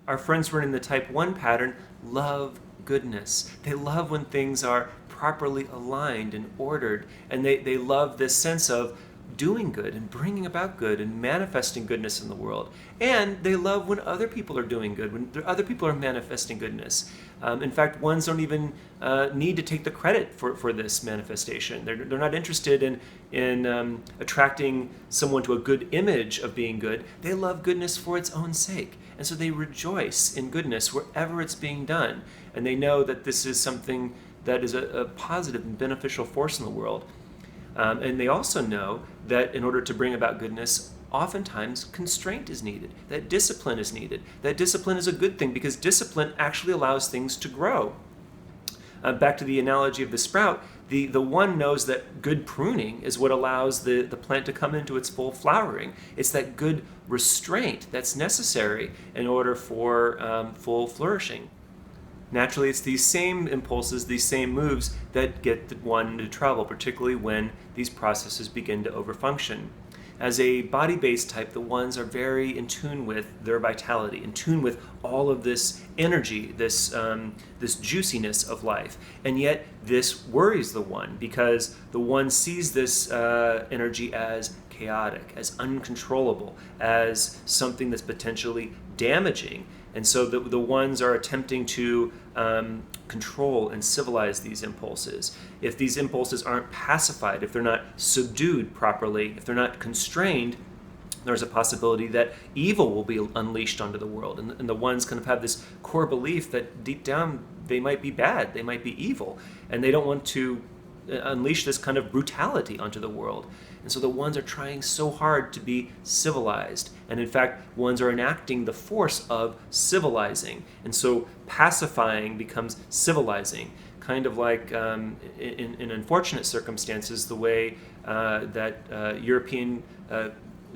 Our friends who are in the type 1 pattern love goodness. They love when things are properly aligned and ordered, and they love this sense of doing good and bringing about good and manifesting goodness in the world. And they love when other people are doing good, when other people are manifesting goodness. In fact, ones don't even need to take the credit for this manifestation. They're not interested in attracting someone to a good image of being good. They love goodness for its own sake. And so they rejoice in goodness wherever it's being done. And they know that this is something that is a positive and beneficial force in the world. And they also know that in order to bring about goodness, oftentimes constraint is needed, that discipline is needed. That discipline is a good thing because discipline actually allows things to grow. Back to the analogy of the sprout, the one knows that good pruning is what allows the plant to come into its full flowering. It's that good restraint that's necessary in order for full flourishing. Naturally, it's these same impulses, these same moves that get the one into trouble, particularly when these processes begin to overfunction. As a body-based type, the ones are very in tune with their vitality, in tune with all of this energy, this juiciness of life. And yet, this worries the one because the one sees this energy as chaotic, as uncontrollable, as something that's potentially damaging. And so the ones are attempting to control and civilize these impulses. If these impulses aren't pacified, if they're not subdued properly, if they're not constrained, there's a possibility that evil will be unleashed onto the world. And the ones kind of have this core belief that deep down they might be bad, they might be evil, and they don't want to unleash this kind of brutality onto the world. And so the ones are trying so hard to be civilized. And in fact, ones are enacting the force of civilizing. And so pacifying becomes civilizing. Kind of like in unfortunate circumstances, the way that European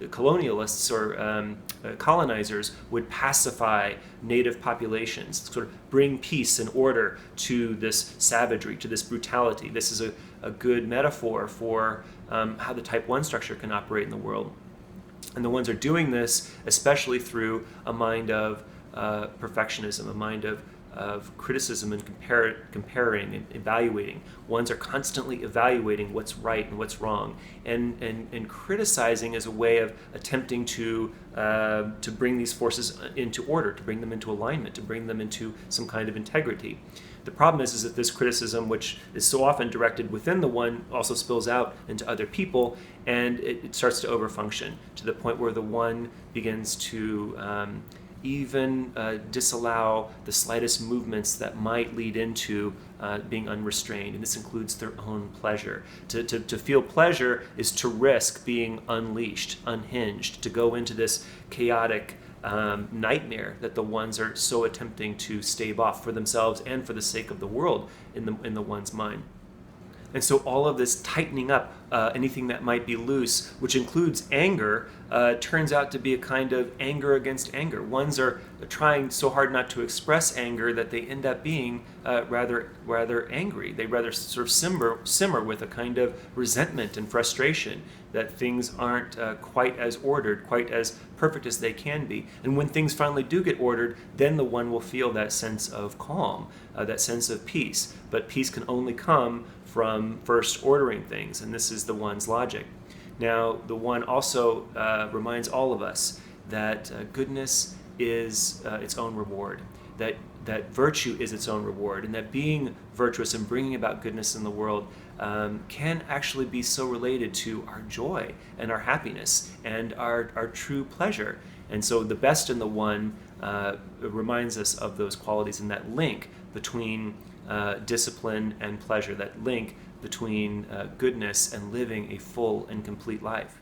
colonialists or colonizers would pacify native populations, sort of bring peace and order to this savagery, to this brutality. This is a good metaphor for how the type 1 structure can operate in the world. And the ones are doing this especially through a mind of perfectionism, a mind of criticism and comparing and evaluating. Ones are constantly evaluating what's right and what's wrong, and criticizing as a way of attempting to bring these forces into order, to bring them into alignment, to bring them into some kind of integrity. The problem is that this criticism, which is so often directed within the one, also spills out into other people, and it starts to overfunction to the point where the one begins to even disallow the slightest movements that might lead into being unrestrained. And this includes their own pleasure. To feel pleasure is to risk being unleashed, unhinged, to go into this chaotic nightmare that the ones are so attempting to stave off for themselves and for the sake of the world in the one's mind. And so all of this tightening up anything that might be loose, which includes anger, turns out to be a kind of anger against anger. Ones are trying so hard not to express anger that they end up being rather angry. They rather sort of simmer with a kind of resentment and frustration that things aren't quite as ordered, quite as perfect as they can be. And when things finally do get ordered, then the one will feel that sense of calm, that sense of peace. But peace can only come from first ordering things, and this is the one's logic. Now, the one also reminds all of us that goodness is its own reward, that virtue is its own reward, and that being virtuous and bringing about goodness in the world can actually be so related to our joy and our happiness and our true pleasure. And so the best in the one reminds us of those qualities and that link between discipline and pleasure, that link between goodness and living a full and complete life.